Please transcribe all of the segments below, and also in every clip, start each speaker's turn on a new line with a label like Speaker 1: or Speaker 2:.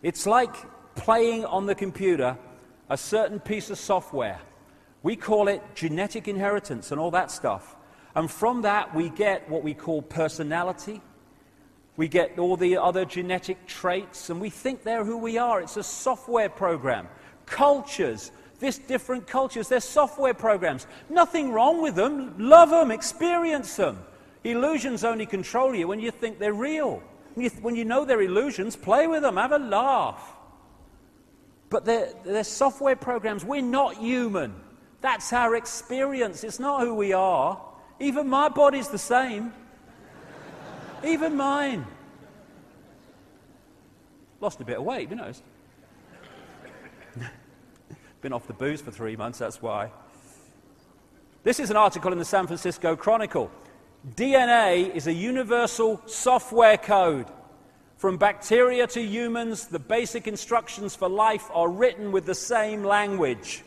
Speaker 1: It's like playing on the computer a certain piece of software. We call it genetic inheritance and all that stuff. And from that we get what we call personality. We get all the other genetic traits, and we think they're who we are. It's a software program. Cultures, different cultures, they're software programs. Nothing wrong with them. Love them, experience them. Illusions only control you when you think they're real. When you know they're illusions, play with them, have a laugh. But they're software programs. We're not human. That's our experience. It's not who we are. Even my body's the same. Even mine. Lost a bit of weight, you know. Been off the booze for 3 months, that's why. This is an article in the San Francisco Chronicle. DNA is a universal software code. From bacteria to humans, the basic instructions for life are written with the same language.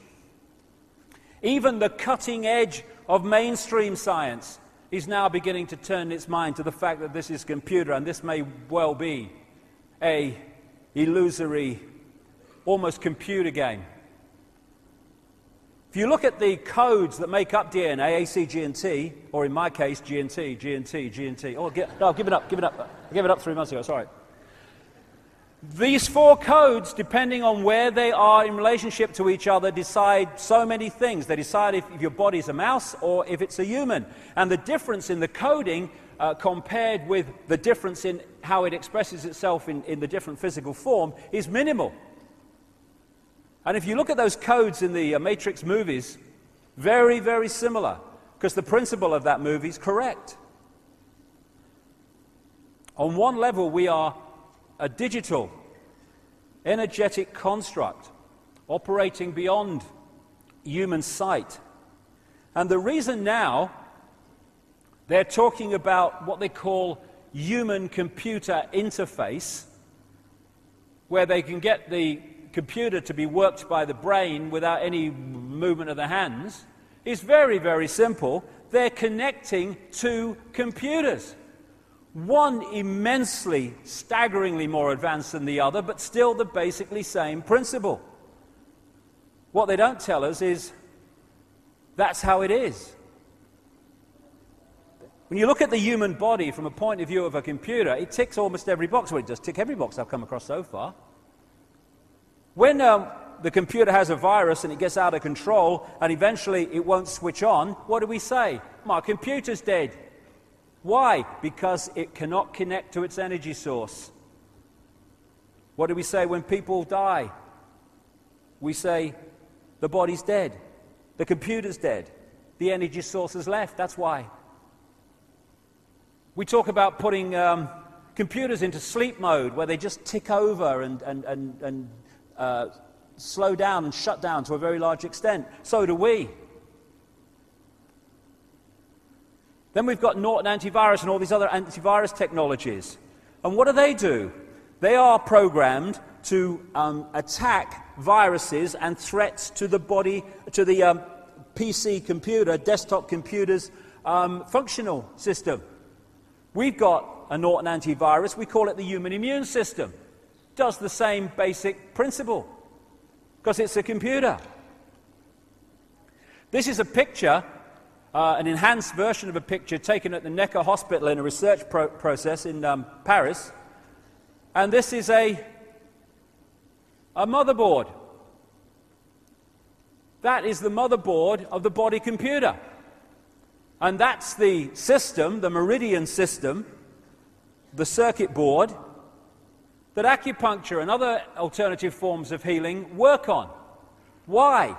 Speaker 1: Even the cutting edge of mainstream science is now beginning to turn its mind to the fact that this is computer, and this may well be a illusory, almost computer game. If you look at the codes that make up DNA, A, C, G, and T, or in my case, G and T, G and T, G and T. Oh, no, give it up. I gave it up 3 months ago, sorry. These 4 codes, depending on where they are in relationship to each other, decide so many things. They decide if your body's a mouse or if it's a human. And the difference in the coding compared with the difference in how it expresses itself in the different physical form is minimal. And if you look at those codes in the Matrix movies, very, very similar, because the principle of that movie is correct. On one level, we are a digital, energetic construct operating beyond human sight. And the reason now they're talking about what they call human-computer interface, where they can get the computer to be worked by the brain without any movement of the hands, is very, very simple. They're connecting 2 computers. One immensely, staggeringly more advanced than the other, but still the basically same principle. What they don't tell us is that's how it is. When you look at the human body from a point of view of a computer, it ticks almost every box. Well, it does tick every box I've come across so far. When the computer has a virus and it gets out of control and eventually it won't switch on, what do we say? My computer's dead. Why? Because it cannot connect to its energy source. What do we say when people die? We say the body's dead, the computer's dead, the energy source has left, that's why. We talk about putting computers into sleep mode where they just tick over and slow down and shut down to a very large extent. So do we. Then we've got Norton antivirus and all these other antivirus technologies. And what do? They are programmed to attack viruses and threats to the body, to the PC computer, desktop computer's functional system. We've got a Norton antivirus, we call it the human immune system. Does the same basic principle, because it's a computer. This is a picture, an enhanced version of a picture taken at the Necker Hospital in a research process in Paris. And this is a motherboard. That is the motherboard of the body computer. And that's the system, the meridian system, the circuit board, that acupuncture and other alternative forms of healing work on. Why?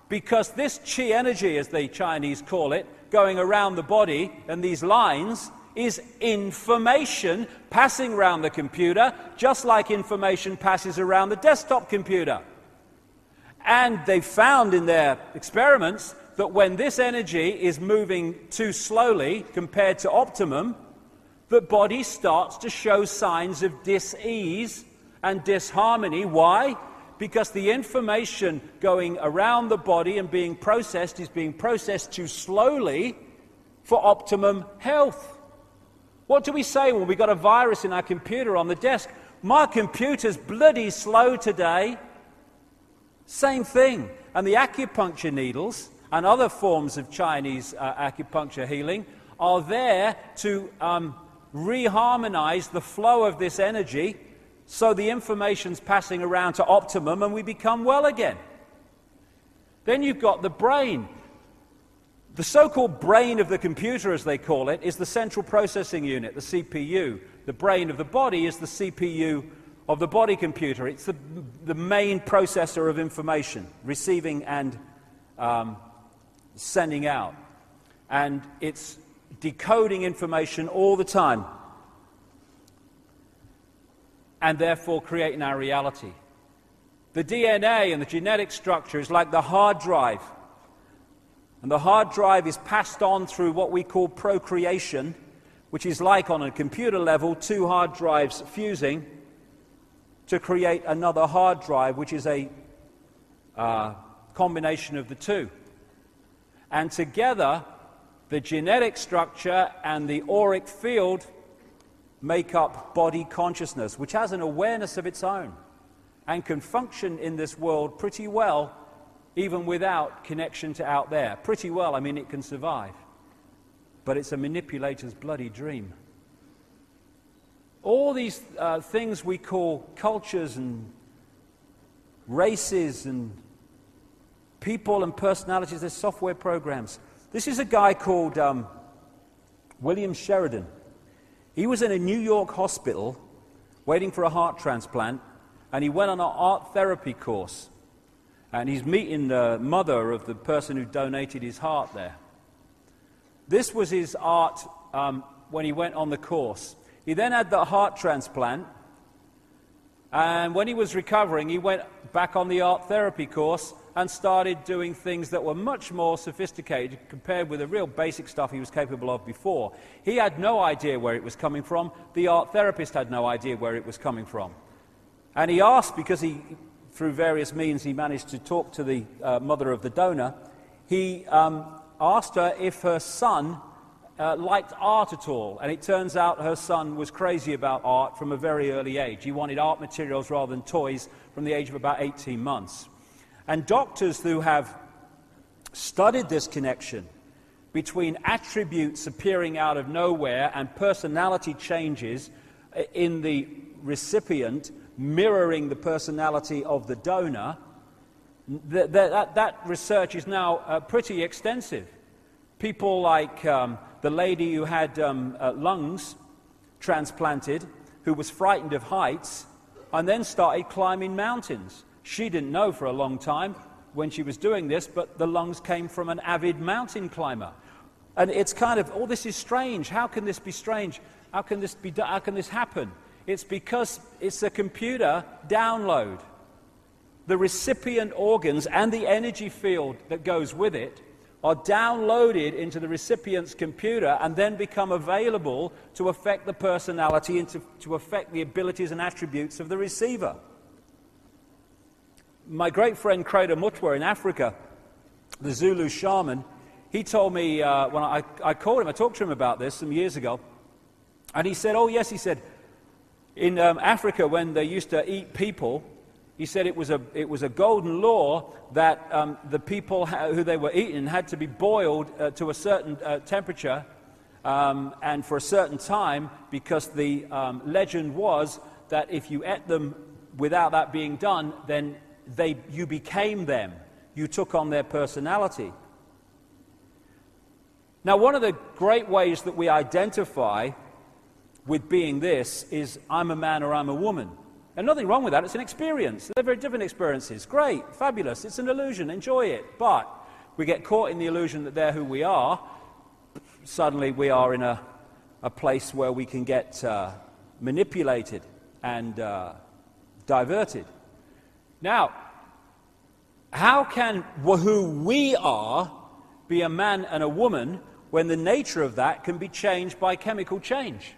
Speaker 1: Because this chi energy, as the Chinese call it, going around the body and these lines, is information passing around the computer, just like information passes around the desktop computer. And they found in their experiments that when this energy is moving too slowly compared to optimum, the body starts to show signs of dis-ease and disharmony. Why? Because the information going around the body and being processed is being processed too slowly for optimum health. What do we say when we've got a virus in our computer on the desk? my computer's bloody slow today. Same thing. And the acupuncture needles and other forms of Chinese acupuncture healing are there to reharmonize the flow of this energy so the information's passing around to optimum and we become well again. Then you've got the brain. The so-called brain of the computer, as they call it, is the central processing unit, the CPU. The brain of the body is the CPU of the body computer. It's the main processor of information, receiving and sending out. And it's decoding information all the time, and therefore creating our reality. The DNA and the genetic structure is like the hard drive. And the hard drive is passed on through what we call procreation, which is like, on a computer level, two hard drives fusing to create another hard drive, which is a combination of the two. And together, the genetic structure and the auric field make up body consciousness, which has an awareness of its own and can function in this world pretty well, even without connection to out there. Pretty well, I mean, it can survive. But it's a manipulator's bloody dream. All these things we call cultures and races and people and personalities, they're software programs. This is a guy called William Sheridan. He was in a New York hospital waiting for a heart transplant, and he went on an art therapy course. And he's meeting the mother of the person who donated his heart there. This was his art when he went on the course. He then had the heart transplant, and when he was recovering, he went back on the art therapy course and started doing things that were much more sophisticated compared with the real basic stuff he was capable of before. He had no idea where it was coming from. The art therapist had no idea where it was coming from. And he asked, because through various means he managed to talk to the mother of the donor, he asked her if her son liked art at all. And it turns out her son was crazy about art from a very early age. He wanted art materials rather than toys from the age of about 18 months. And doctors who have studied this connection between attributes appearing out of nowhere and personality changes in the recipient mirroring the personality of the donor, that research is now pretty extensive. People like the lady who had lungs transplanted, who was frightened of heights, and then started climbing mountains. She didn't know for a long time when she was doing this, but the lungs came from an avid mountain climber. And it's kind of, oh, this is strange. How can this be strange? How can this happen? It's because it's a computer download. The recipient organs and the energy field that goes with it are downloaded into the recipient's computer and then become available to affect the personality and to affect the abilities and attributes of the receiver. My great friend Creda Mutwa in Africa, the Zulu shaman, he told me when I called him, I talked to him about this some years ago, and he said, oh yes, he said, in Africa when they used to eat people, he said it was a golden law that the people who they were eating had to be boiled to a certain temperature and for a certain time, because the legend was that if you ate them without that being done, then you became them. You took on their personality. Now, one of the great ways that we identify with being this is I'm a man or I'm a woman. And nothing wrong with that. It's an experience. They're very different experiences. Great, fabulous. It's an illusion. Enjoy it. But we get caught in the illusion that they're who we are. Suddenly we are in a place where we can get manipulated and diverted. Now, how can who we are be a man and a woman when the nature of that can be changed by chemical change?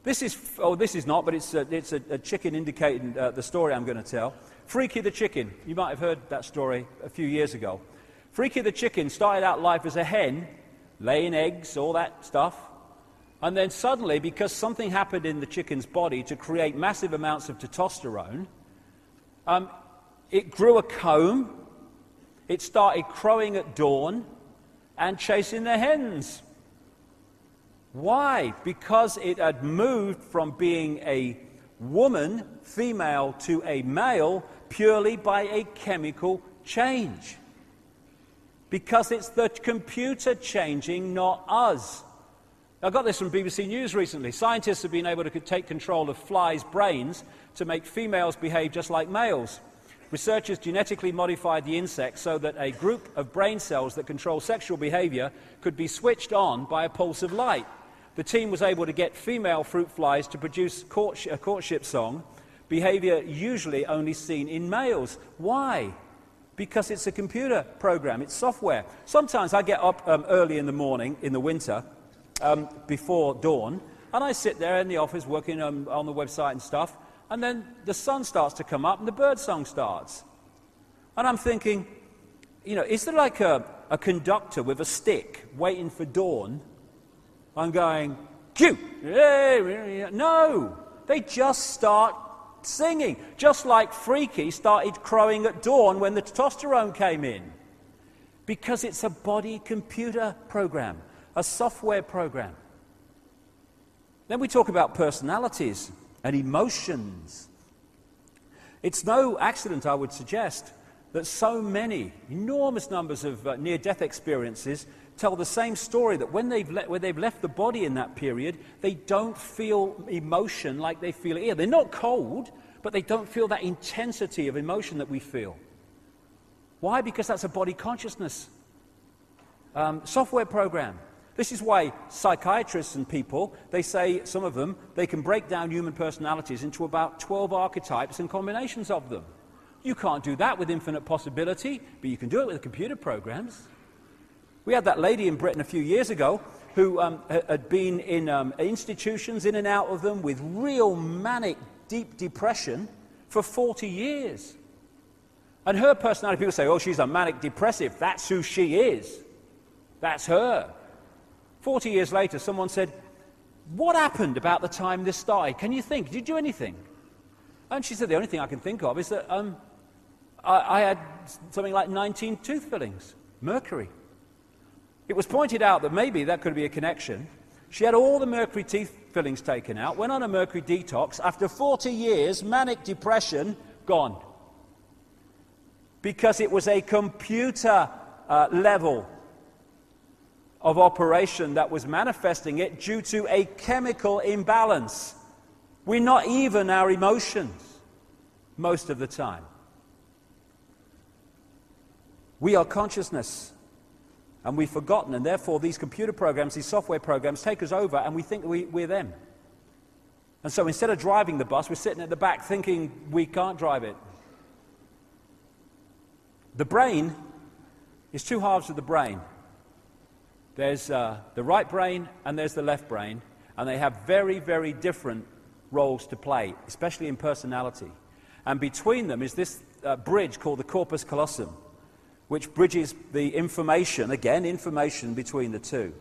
Speaker 1: This is not, but it's a chicken indicating the story I'm going to tell. Freaky the chicken. You might have heard that story a few years ago. Freaky the chicken started out life as a hen, laying eggs, all that stuff. And then suddenly, because something happened in the chicken's body to create massive amounts of testosterone, it grew a comb, it started crowing at dawn and chasing the hens. Why? Because it had moved from being a woman, female, to a male purely by a chemical change. Because it's the computer changing, not us. I got this from BBC News recently. Scientists have been able to take control of flies' brains to make females behave just like males. Researchers genetically modified the insect so that a group of brain cells that control sexual behavior could be switched on by a pulse of light. The team was able to get female fruit flies to produce a courtship song, behavior usually only seen in males. Why? Because it's a computer program, it's software. Sometimes I get up early in the morning, in the winter, before dawn, and I sit there in the office working on the website and stuff, and then the sun starts to come up and the bird song starts. And I'm thinking, is there like a conductor with a stick waiting for dawn? I'm going, cue! No! They just start singing. Just like Freaky started crowing at dawn when the testosterone came in. Because it's a body-computer program, a software program. Then we talk about personalities and emotions. It's no accident, I would suggest, that so many, enormous numbers of near-death experiences tell the same story, that when they've left the body in that period, they don't feel emotion like they feel it here. They're not cold, but they don't feel that intensity of emotion that we feel. Why? Because that's a body consciousness software program. This is why psychiatrists and people, they say, some of them, they can break down human personalities into about 12 archetypes and combinations of them. You can't do that with infinite possibility, but you can do it with computer programs. We had that lady in Britain a few years ago who had been in institutions, in and out of them, with real manic, deep depression for 40 years. And her personality, people say, oh, she's a manic depressive. That's who she is. That's her. 40 years later, someone said, what happened about the time this started? Can you think? Did you do anything? And she said, the only thing I can think of is that I had something like 19 tooth fillings, mercury. It was pointed out that maybe that could be a connection. She had all the mercury teeth fillings taken out, went on a mercury detox. After 40 years, manic depression, gone. Because it was a computer level of operation that was manifesting it due to a chemical imbalance. We're not even our emotions most of the time. We are consciousness, and we've forgotten, and therefore these computer programs, these software programs, take us over, and we think we're them. And so instead of driving the bus, we're sitting at the back thinking we can't drive it. The brain is two halves of the brain. There's the right brain and there's the left brain, and they have very, very different roles to play, especially in personality. And between them is this bridge called the corpus callosum, which bridges the information, again, information between the two.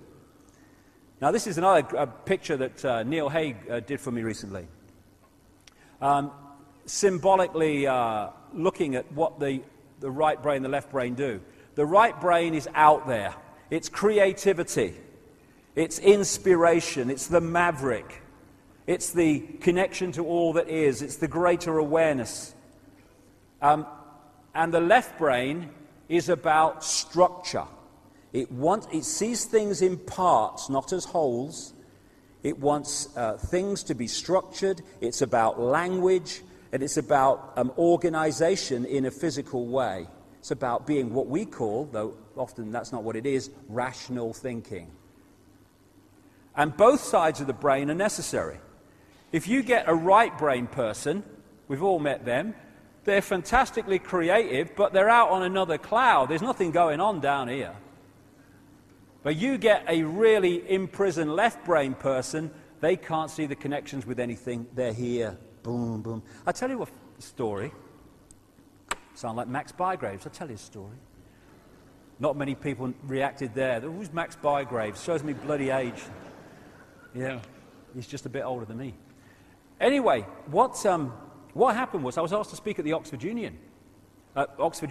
Speaker 1: Now, this is another picture that Neil Haig did for me recently, symbolically looking at what the right brain and the left brain do. The right brain is out there. It's creativity. It's inspiration. It's the maverick. It's the connection to all that is. It's the greater awareness. And the left brain is about structure. It sees things in parts, not as wholes. It wants things to be structured. It's about language, and it's about organization in a physical way. It's about being what we call, though often that's not what it is, rational thinking. And both sides of the brain are necessary. If you get a right brain person, we've all met them, they're fantastically creative, but they're out on another cloud. There's nothing going on down here. But you get a really imprisoned left brain person, they can't see the connections with anything. They're here. Boom, boom. I'll tell you a story. Sound like Max Bygraves. I'll tell you a story. Not many people reacted there. Who's Max Bygraves? Shows me bloody age. Yeah, he's just a bit older than me. Anyway, what happened was I was asked to speak at the Oxford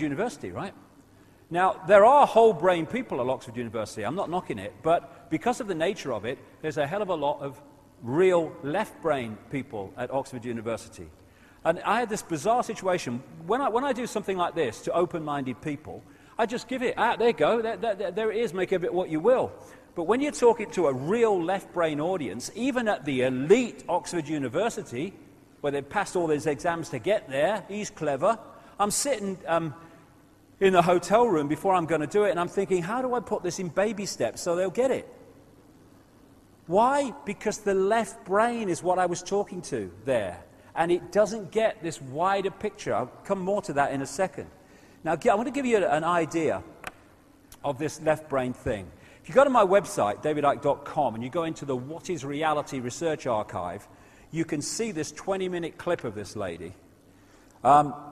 Speaker 1: University, right? Now, there are whole brain people at Oxford University. I'm not knocking it, but because of the nature of it, there's a hell of a lot of real left brain people at Oxford University. And I had this bizarre situation. When I do something like this to open-minded people, I just give it, there you go, there it is, make of it what you will. But when you're talking to a real left brain audience, even at the elite Oxford University, where they've passed all these exams to get there, he's clever, I'm sitting in the hotel room before I'm going to do it, and I'm thinking, how do I put this in baby steps so they'll get it? Why? Because the left brain is what I was talking to there, and it doesn't get this wider picture. I'll come more to that in a second. Now, I want to give you an idea of this left brain thing. If you go to my website, davidicke.com, and you go into the What is Reality Research Archive, you can see this 20-minute clip of this lady.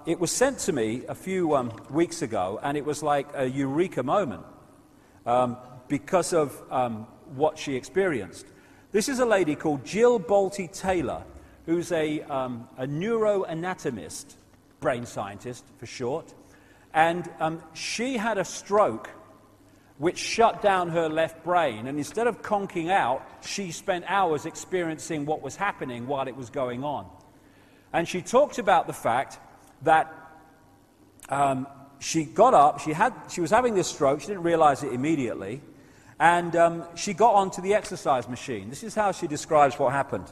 Speaker 1: It was sent to me a few weeks ago, and it was like a eureka moment because of what she experienced. This is a lady called Jill Bolte Taylor, who's a neuroanatomist, brain scientist for short, and she had a stroke which shut down her left brain, and instead of conking out, she spent hours experiencing what was happening while it was going on. And she talked about the fact that she got up, she was having this stroke, she didn't realize it immediately, and she got onto the exercise machine. This is how she describes what happened.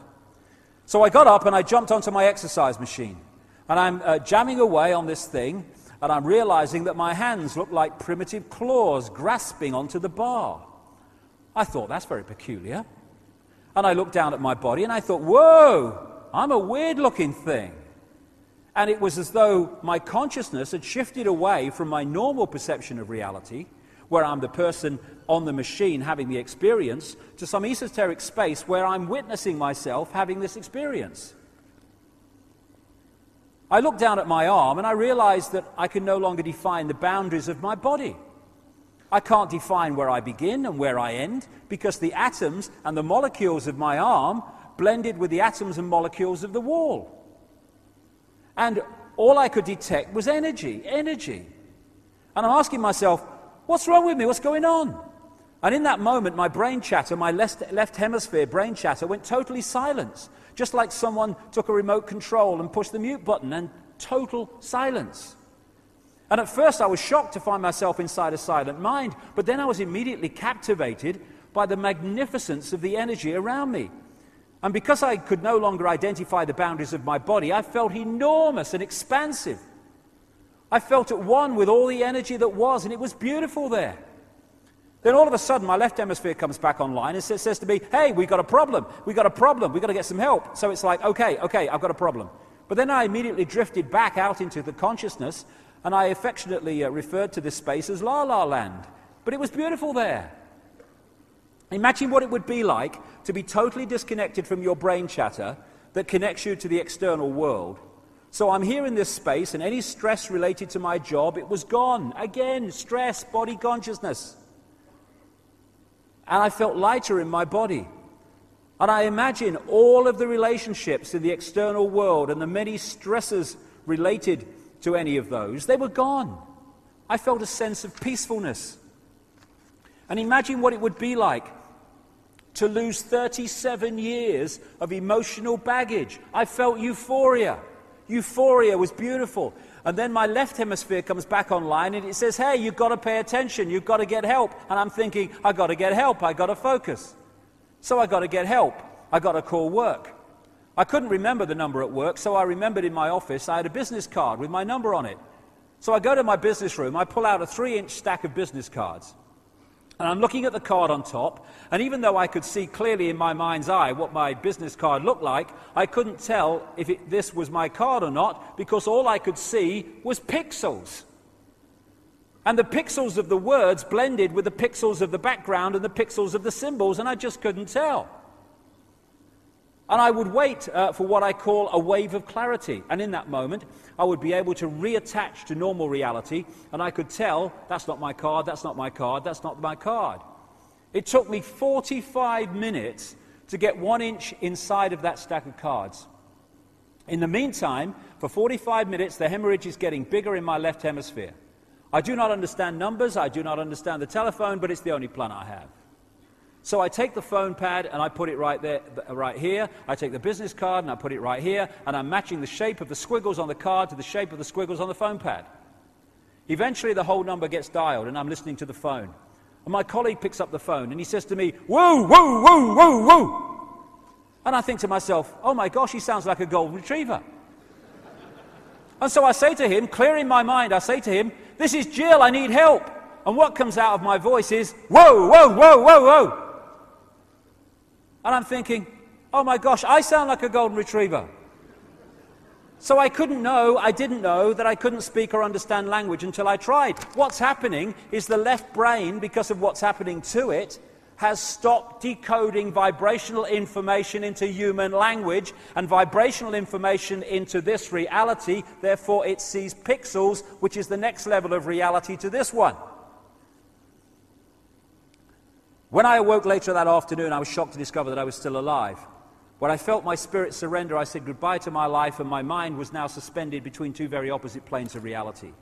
Speaker 1: So I got up and I jumped onto my exercise machine, and I'm jamming away on this thing, and I'm realizing that my hands look like primitive claws grasping onto the bar. I thought, that's very peculiar. And I looked down at my body and I thought, whoa, I'm a weird-looking thing. And it was as though my consciousness had shifted away from my normal perception of reality, where I'm the person on the machine having the experience, to some esoteric space where I'm witnessing myself having this experience. I looked down at my arm and I realized that I can no longer define the boundaries of my body. I can't define where I begin and where I end because the atoms and the molecules of my arm blended with the atoms and molecules of the wall. And all I could detect was energy. And I'm asking myself, what's wrong with me? What's going on? And in that moment, my brain chatter, my left hemisphere brain chatter went totally silent. Just like someone took a remote control and pushed the mute button, and total silence. And at first I was shocked to find myself inside a silent mind, but then I was immediately captivated by the magnificence of the energy around me. And because I could no longer identify the boundaries of my body, I felt enormous and expansive. I felt at one with all the energy that was, and it was beautiful there. Then all of a sudden, my left hemisphere comes back online and says to me, hey, we've got a problem, we've got to get some help. So it's like, okay, I've got a problem. But then I immediately drifted back out into the consciousness, and I affectionately referred to this space as La La Land. But it was beautiful there. Imagine what it would be like to be totally disconnected from your brain chatter that connects you to the external world. So I'm here in this space, and any stress related to my job, it was gone. Again, stress, body consciousness. And I felt lighter in my body. And I imagine all of the relationships in the external world and the many stresses related to any of those, they were gone. I felt a sense of peacefulness. And imagine what it would be like to lose 37 years of emotional baggage. I felt euphoria. Euphoria was beautiful. And then my left hemisphere comes back online and it says, hey, you've got to pay attention, you've got to get help. And I'm thinking, I've got to get help, I've got to focus. So I've got to get help, I've got to call work. I couldn't remember the number at work, so I remembered in my office I had a business card with my number on it. So I go to my business room, I pull out a 3-inch stack of business cards. And I'm looking at the card on top, and even though I could see clearly in my mind's eye what my business card looked like, I couldn't tell if this was my card or not, because all I could see was pixels. And the pixels of the words blended with the pixels of the background and the pixels of the symbols, and I just couldn't tell. And I would wait for what I call a wave of clarity. And in that moment, I would be able to reattach to normal reality, and I could tell, that's not my card, that's not my card, that's not my card. It took me 45 minutes to get 1 inch inside of that stack of cards. In the meantime, for 45 minutes, the hemorrhage is getting bigger in my left hemisphere. I do not understand numbers, I do not understand the telephone, but it's the only plan I have. So I take the phone pad and I put it right there, right here. I take the business card and I put it right here, and I'm matching the shape of the squiggles on the card to the shape of the squiggles on the phone pad. Eventually, the whole number gets dialed, and I'm listening to the phone. And my colleague picks up the phone, and he says to me, "Woo, woo, woo, woo, woo." And I think to myself, oh my gosh, he sounds like a golden retriever. And so I say to him, clearing my mind, I say to him, "This is Jill, I need help." And what comes out of my voice is, "Whoa, whoa, whoa, whoa, whoa." And I'm thinking, oh my gosh, I sound like a golden retriever. So I didn't know that I couldn't speak or understand language until I tried. What's happening is the left brain, because of what's happening to it, has stopped decoding vibrational information into human language and vibrational information into this reality. Therefore, it sees pixels, which is the next level of reality to this one. When I awoke later that afternoon, I was shocked to discover that I was still alive. When I felt my spirit surrender, I said goodbye to my life, and my mind was now suspended between two very opposite planes of reality.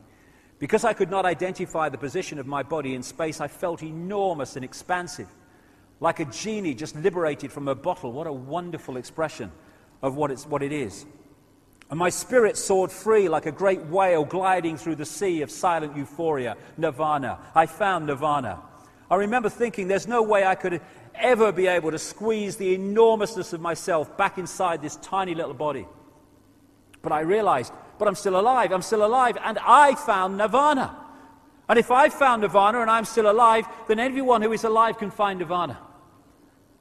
Speaker 1: Because I could not identify the position of my body in space, I felt enormous and expansive, like a genie just liberated from a bottle. What a wonderful expression of what it is. And my spirit soared free like a great whale gliding through the sea of silent euphoria, nirvana. I found nirvana. I remember thinking there's no way I could ever be able to squeeze the enormousness of myself back inside this tiny little body. But I realized, but I'm still alive, and I found nirvana. And if I found nirvana and I'm still alive, then everyone who is alive can find nirvana.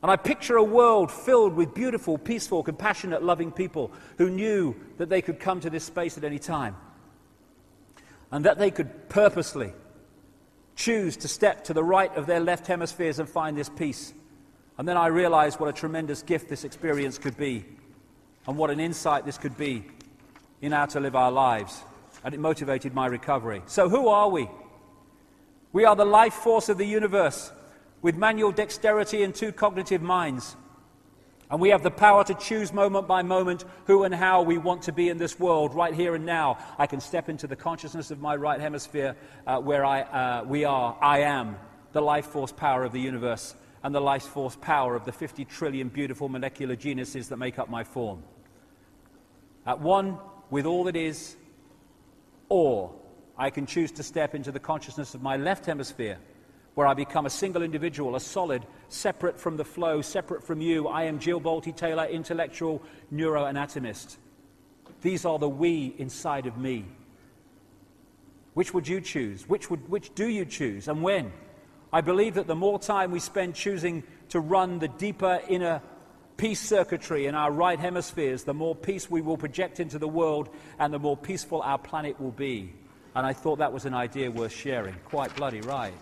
Speaker 1: And I picture a world filled with beautiful, peaceful, compassionate, loving people who knew that they could come to this space at any time. And that they could purposely choose to step to the right of their left hemispheres and find this peace. And then I realized what a tremendous gift this experience could be, and what an insight this could be in how to live our lives. And it motivated my recovery. So who are we? We are the life force of the universe, with manual dexterity and two cognitive minds. And we have the power to choose moment by moment who and how we want to be in this world, right here and now. I can step into the consciousness of my right hemisphere where I am the life force power of the universe and the life force power of the 50 trillion beautiful molecular genuses that make up my form. At one with all that is, or I can choose to step into the consciousness of my left hemisphere, where I become a single individual, a solid, separate from the flow, separate from you. I am Jill Bolte-Taylor, intellectual neuroanatomist. These are the we inside of me. Which would you choose? Which do you choose, and when? I believe that the more time we spend choosing to run the deeper inner peace circuitry in our right hemispheres, the more peace we will project into the world, and the more peaceful our planet will be. And I thought that was an idea worth sharing. Quite bloody right.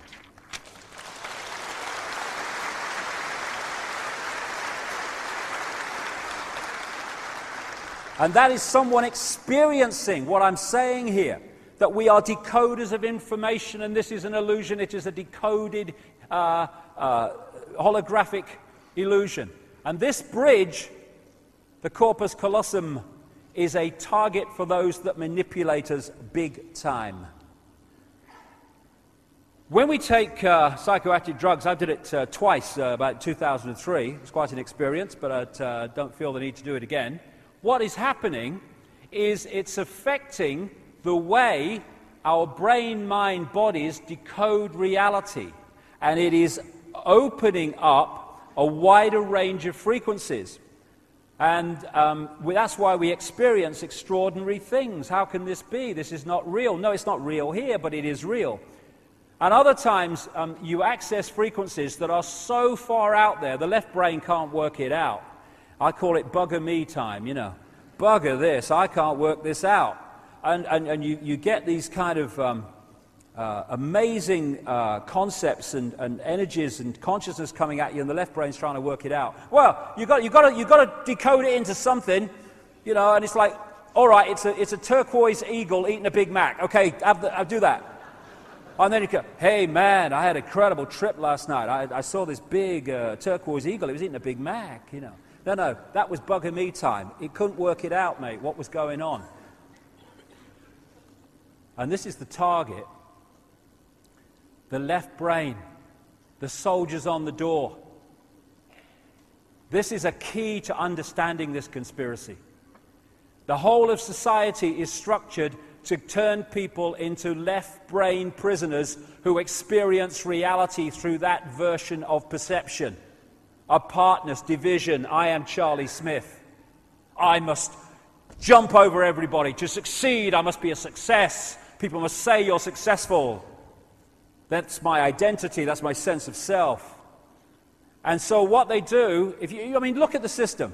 Speaker 1: And that is someone experiencing what I'm saying here, that we are decoders of information, and this is an illusion. It is a decoded holographic illusion. And this bridge, the corpus callosum, is a target for those that manipulate us big time. When we take psychoactive drugs, I did it twice, about 2003. It was quite an experience, but I don't feel the need to do it again. What is happening is it's affecting the way our brain, mind, bodies decode reality. And it is opening up a wider range of frequencies. And that's why we experience extraordinary things. How can this be? This is not real. No, it's not real here, but it is real. And other times you access frequencies that are so far out there, the left brain can't work it out. I call it bugger me time, you know. Bugger this, I can't work this out. And you get these kind of amazing concepts and energies and consciousness coming at you, and the left brain's trying to work it out. Well, you got to decode it into something, you know. And it's like, all right, it's a turquoise eagle eating a Big Mac. Okay, I'll do that. And then you go, hey man, I had an incredible trip last night. I saw this big turquoise eagle. It was eating a Big Mac, you know. No, that was bugger me time. It couldn't work it out, mate, what was going on. And this is the target. The left brain. The soldiers on the door. This is a key to understanding this conspiracy. The whole of society is structured to turn people into left-brain prisoners who experience reality through that version of perception. Apartness, division, I am Charlie Smith. I must jump over everybody. To succeed, I must be a success. People must say you're successful. That's my identity, that's my sense of self. And so what they do, look at the system.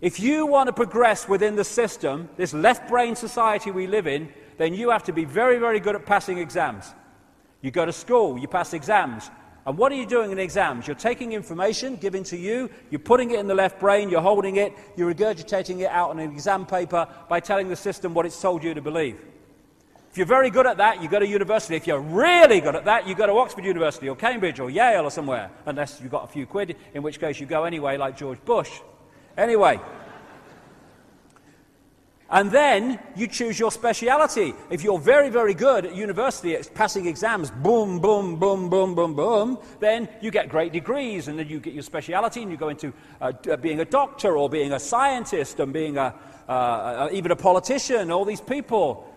Speaker 1: If you want to progress within the system, this left-brain society we live in, then you have to be very, very good at passing exams. You go to school, you pass exams. And what are you doing in exams? You're taking information given to you, you're putting it in the left brain, you're holding it, you're regurgitating it out on an exam paper by telling the system what it's told you to believe. If you're very good at that, you go to university. If you're really good at that, you go to Oxford University or Cambridge or Yale or somewhere, unless you've got a few quid, in which case you go anyway, like George Bush. Anyway. And then you choose your speciality. If you're very, very good at university at passing exams, boom, boom, boom, boom, boom, boom, then you get great degrees, and then you get your speciality, and you go into being a doctor or being a scientist and being even a politician, all these people.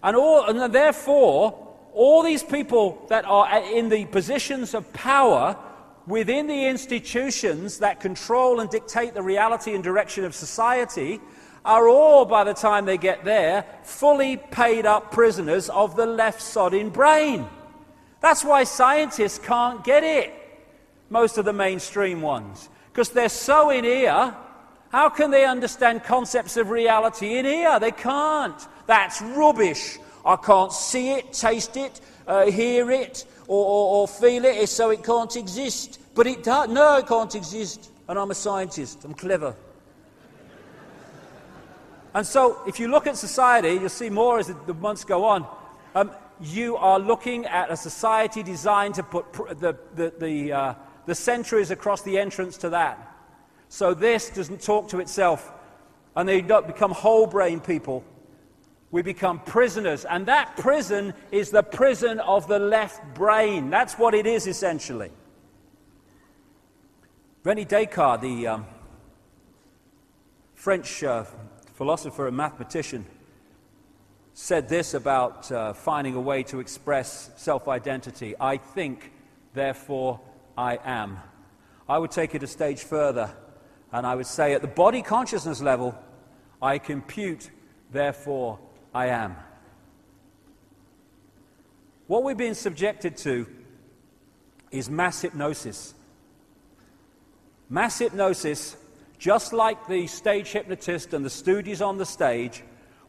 Speaker 1: And therefore, all these people that are in the positions of power within the institutions that control and dictate the reality and direction of society are all, by the time they get there, fully paid up prisoners of the left-sodding brain. That's why scientists can't get it, most of the mainstream ones, because they're so in ear. How can they understand concepts of reality in ear? They can't. That's rubbish. I can't see it, taste it, hear it, or feel it, so it can't exist. But it does. No, it can't exist. And I'm a scientist. I'm clever. And so, if you look at society, you'll see more as the months go on. You are looking at a society designed to put the centuries across the entrance to that. So this doesn't talk to itself, and they don't become whole-brain people. We become prisoners, and that prison is the prison of the left brain. That's what it is, essentially. René Descartes, the French philosopher and mathematician, said this about finding a way to express self-identity. I think, therefore I am. I would take it a stage further, and I would say at the body consciousness level, I compute, therefore I am. What we're being subjected to is mass hypnosis. Mass hypnosis, just like the stage hypnotist and the stooges on the stage,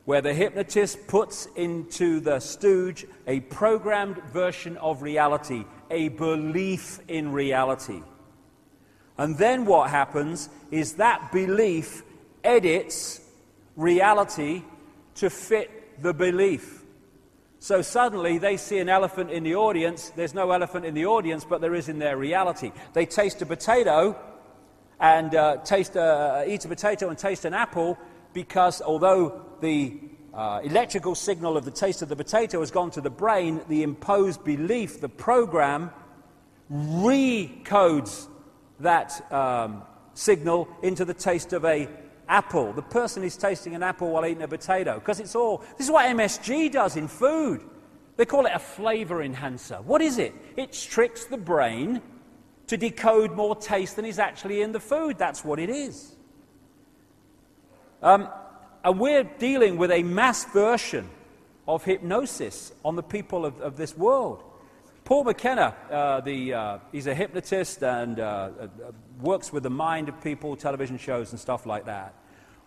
Speaker 1: where the hypnotist puts into the stooge a programmed version of reality, a belief in reality. And then what happens is that belief edits reality to fit the belief. So suddenly they see an elephant in the audience. There's no elephant in the audience, but there is in their reality. They taste a potato and eat a potato and taste an apple, because although the electrical signal of the taste of the potato has gone to the brain, the imposed belief, the program, recodes that signal into the taste of an apple. The person is tasting an apple while eating a potato, because this is what MSG does in food. They call it a flavor enhancer. What is it? It tricks the brain to decode more taste than is actually in the food. That's what it is. And we're dealing with a mass version of hypnosis on the people of this world. Paul McKenna, he's a hypnotist and works with the mind of people, television shows and stuff like that.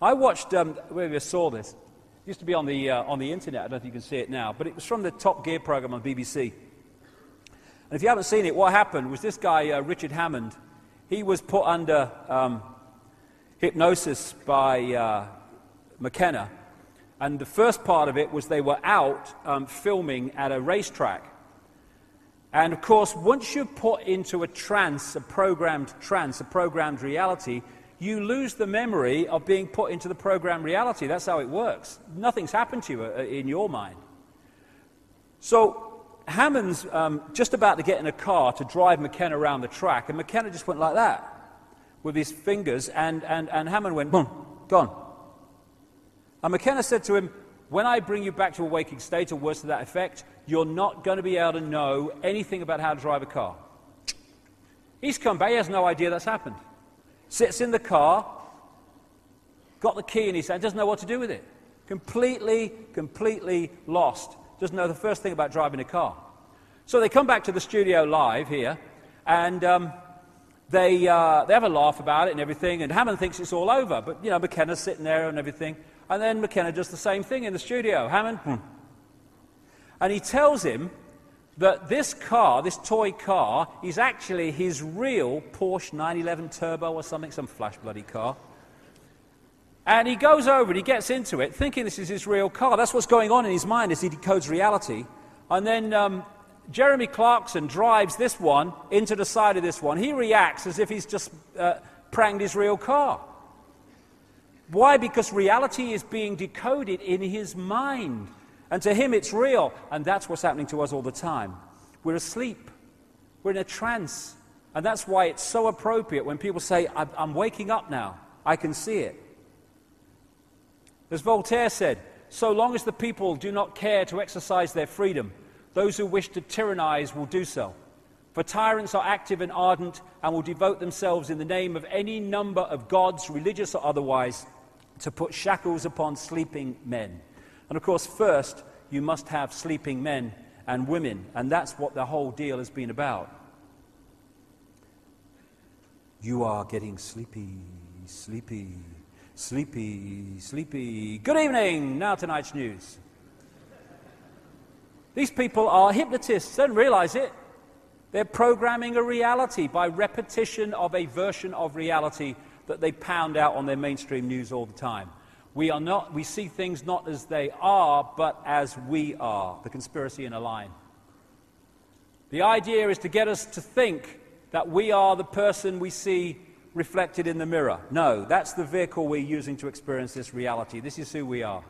Speaker 1: I watched, maybe I saw this. It used to be on the internet. I don't think you can see it now, but it was from the Top Gear program on BBC. And if you haven't seen it, what happened was this guy, Richard Hammond, he was put under hypnosis by McKenna, And the first part of it was they were out filming at a racetrack. And of course, once you're put into a trance, a programmed reality, you lose the memory of being put into the programmed reality. That's how it works. Nothing's happened to you in your mind. So Hammond's just about to get in a car to drive McKenna around the track, and McKenna just went like that with his fingers, and Hammond went, boom, gone. And McKenna said to him, when I bring you back to a waking state, or words to that effect, you're not going to be able to know anything about how to drive a car. He's come back, he has no idea that's happened. Sits in the car, got the key in his hand, doesn't know what to do with it. Completely lost. Doesn't know the first thing about driving a car. So they come back to the studio live here, and they have a laugh about it and everything, and Hammond thinks it's all over, but, you know, McKenna's sitting there and everything. And then McKenna does the same thing in the studio. Hammond, and he tells him that this car, this toy car, is actually his real Porsche 911 Turbo or something, some flash bloody car. And he goes over and he gets into it, thinking this is his real car. That's what's going on in his mind as he decodes reality. And then Jeremy Clarkson drives this one into the side of this one. He reacts as if he's just pranged his real car. Why? Because reality is being decoded in his mind. And to him it's real. And that's what's happening to us all the time. We're asleep. We're in a trance. And that's why it's so appropriate when people say, I'm waking up now. I can see it. As Voltaire said, so long as the people do not care to exercise their freedom, those who wish to tyrannize will do so. For tyrants are active and ardent and will devote themselves in the name of any number of gods, religious or otherwise, to put shackles upon sleeping men. And of course, first, you must have sleeping men and women, and that's what the whole deal has been about. You are getting sleepy, sleepy, sleepy, sleepy. Good evening! Now tonight's news. These people are hypnotists, they don't realize it. They're programming a reality by repetition of a version of reality that they pound out on their mainstream news all the time. We see things not as they are, but as we are. The conspiracy in a line. The idea is to get us to think that we are the person we see reflected in the mirror. No, that's the vehicle we're using to experience this reality. This is who we are.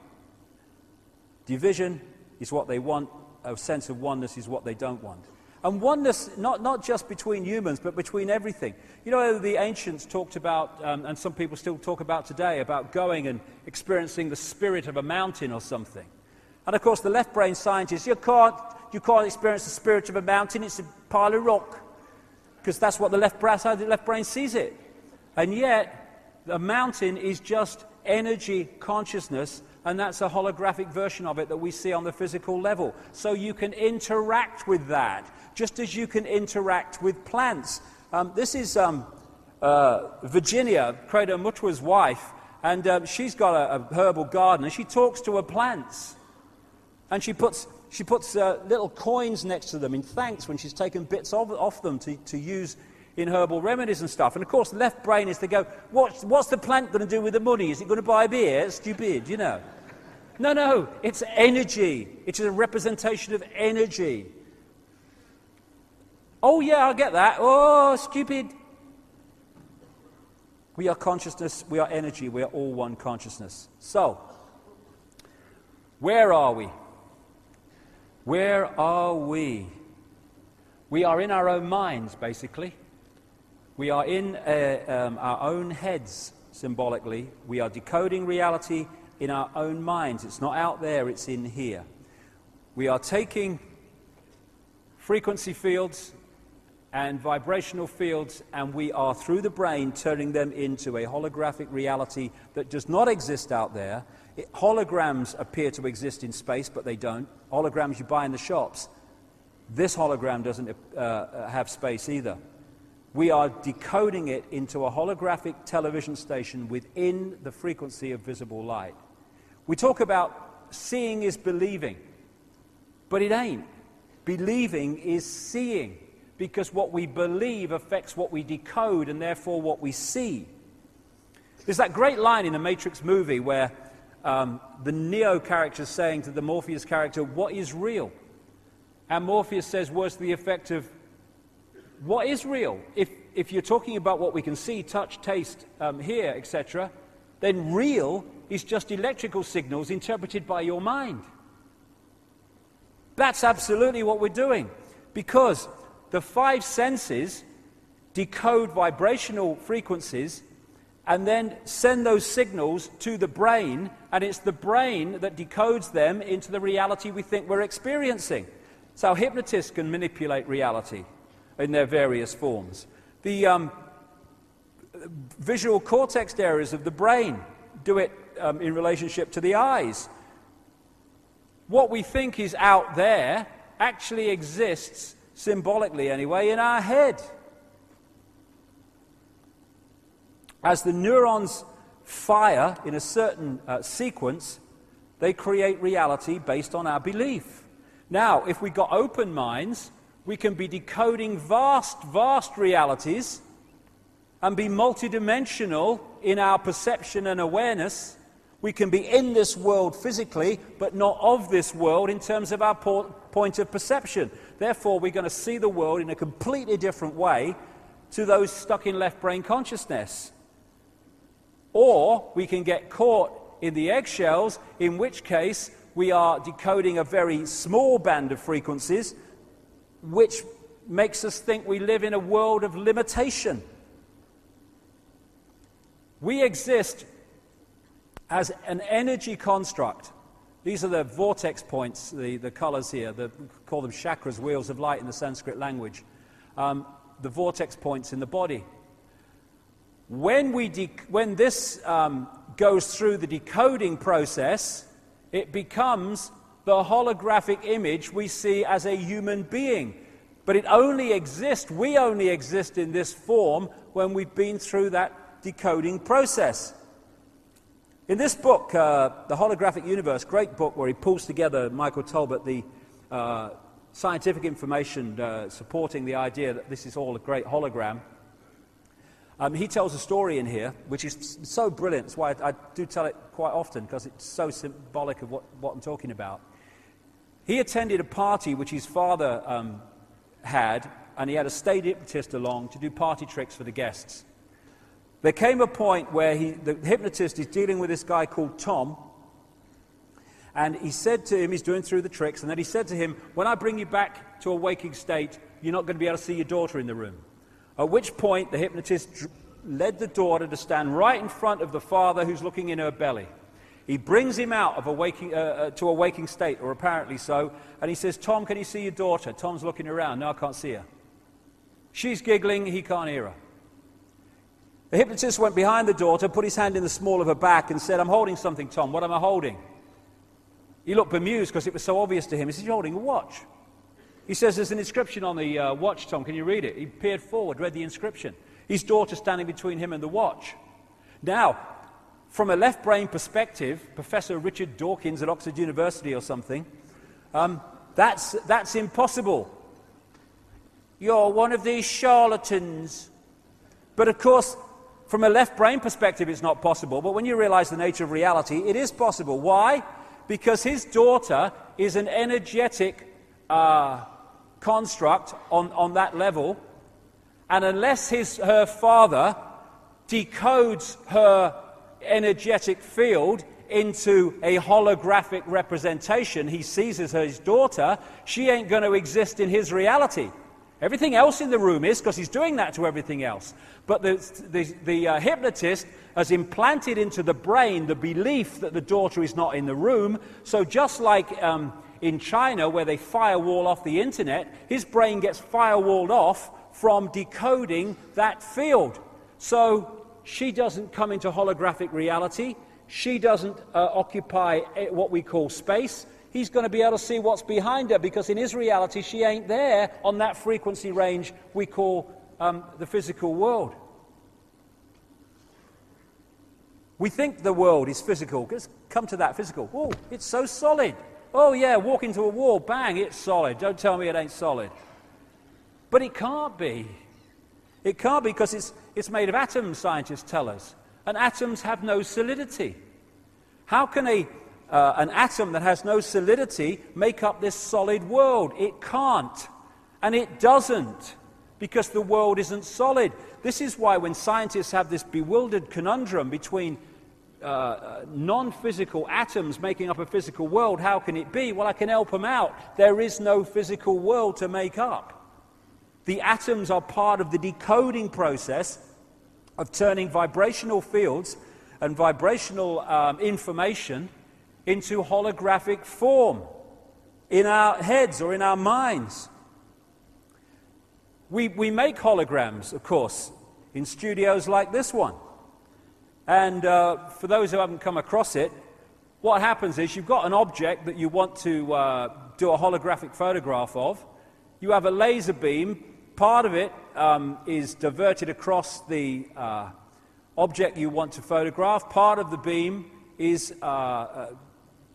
Speaker 1: Division is what they want. A sense of oneness is what they don't want. And oneness, not just between humans, but between everything. You know, the ancients talked about, and some people still talk about today, about going and experiencing the spirit of a mountain or something. And of course, the left-brain scientists, you can't experience the spirit of a mountain, it's a pile of rock. Because that's what the left brain sees it. And yet, the mountain is just energy consciousness, and that's a holographic version of it that we see on the physical level. So you can interact with that, just as you can interact with plants. This is Virginia, Credo Mutwa's wife, and she's got a herbal garden, and she talks to her plants. And she puts little coins next to them in thanks when she's taken bits off them to use in herbal remedies and stuff. And of course, the left brain is to go, what's the plant going to do with the money? Is it going to buy beer? It's stupid, you know. No, it's energy. It's a representation of energy. Oh yeah, I get that. Oh, stupid. We are consciousness, we are energy, we are all one consciousness. So, where are we? Where are we? We are in our own minds, basically. We are in our own heads, symbolically. We are decoding reality in our own minds. It's not out there, it's in here. We are taking frequency fields and vibrational fields, and we are, through the brain, turning them into a holographic reality that does not exist out there. Holograms appear to exist in space, but they don't. Holograms you buy in the shops. This hologram doesn't have space either. We are decoding it into a holographic television station within the frequency of visible light. We talk about seeing is believing, but it ain't. Believing is seeing, because what we believe affects what we decode and therefore what we see. There's that great line in the Matrix movie where the Neo character saying to the Morpheus character, what is real? And Morpheus says words to the effect of, what is real? If you're talking about what we can see, touch, taste, hear, etc., then real is just electrical signals interpreted by your mind. That's absolutely what we're doing, because the five senses decode vibrational frequencies and then send those signals to the brain, and it's the brain that decodes them into the reality we think we're experiencing. So hypnotists can manipulate reality in their various forms. The visual cortex areas of the brain do it in relationship to the eyes. What we think is out there actually exists, symbolically anyway, in our head. As the neurons fire in a certain sequence, they create reality based on our belief. Now, if we've got open minds, we can be decoding vast, vast realities and be multidimensional in our perception and awareness. We can be in this world physically, but not of this world in terms of our point of perception. Therefore, we're going to see the world in a completely different way to those stuck in left brain consciousness. Or we can get caught in the eggshells, in which case we are decoding a very small band of frequencies, which makes us think we live in a world of limitation. We exist as an energy construct. These are the vortex points, the colors here. We call them chakras, wheels of light in the Sanskrit language. The vortex points in the body. When this goes through the decoding process, it becomes the holographic image we see as a human being. But it only exists, we only exist in this form when we've been through that decoding process. In this book, The Holographic Universe, great book where he pulls together, Michael Talbot, the scientific information supporting the idea that this is all a great hologram. He tells a story in here, which is so brilliant. That's why I do tell it quite often, because it's so symbolic of what I'm talking about. He attended a party which his father had, and he had a state hypnotist along to do party tricks for the guests. There came a point where the hypnotist is dealing with this guy called Tom, and he said to him, he's doing through the tricks, and then he said to him, when I bring you back to a waking state, you're not going to be able to see your daughter in the room. At which point, the hypnotist led the daughter to stand right in front of the father who's looking in her belly. He brings him out of to a waking state, or apparently so, and he says, Tom, can you see your daughter? Tom's looking around. No, I can't see her. She's giggling. He can't hear her. The hypnotist went behind the daughter, put his hand in the small of her back, and said, I'm holding something, Tom. What am I holding? He looked bemused because it was so obvious to him. He said, you're holding a watch. He says, there's an inscription on the watch, Tom. Can you read it? He peered forward, read the inscription. His daughter standing between him and the watch. Now, from a left brain perspective, Professor Richard Dawkins at Oxford University or something, that's impossible. You're one of these charlatans. But of course, from a left brain perspective, it's not possible. But when you realize the nature of reality, it is possible. Why? Because his daughter is an energetic construct on that level, and unless her father decodes her energetic field into a holographic representation he sees as his daughter, she ain't going to exist in his reality. Everything else in the room is, because he's doing that to everything else. But the hypnotist has implanted into the brain the belief that the daughter is not in the room. So just like in China, where they firewall off the internet, his brain gets firewalled off from decoding that field. So she doesn't come into holographic reality. She doesn't occupy what we call space. He's going to be able to see what's behind her, because in his reality, she ain't there on that frequency range we call the physical world. We think the world is physical. Let's come to that physical. Oh, it's so solid. Oh, yeah, walk into a wall, bang, it's solid. Don't tell me it ain't solid. But it can't be. It can't be, because it's made of atoms, scientists tell us. And atoms have no solidity. How can an atom that has no solidity make up this solid world? It can't. And it doesn't, because the world isn't solid. This is why when scientists have this bewildered conundrum between non-physical atoms making up a physical world, how can it be? Well, I can help them out. There is no physical world to make up. The atoms are part of the decoding process of turning vibrational fields and vibrational information into holographic form in our heads or in our minds. We make holograms, of course, in studios like this one. And for those who haven't come across it, what happens is you've got an object that you want to do a holographic photograph of. You have a laser beam. Part of it is diverted across the object you want to photograph. Part of the beam is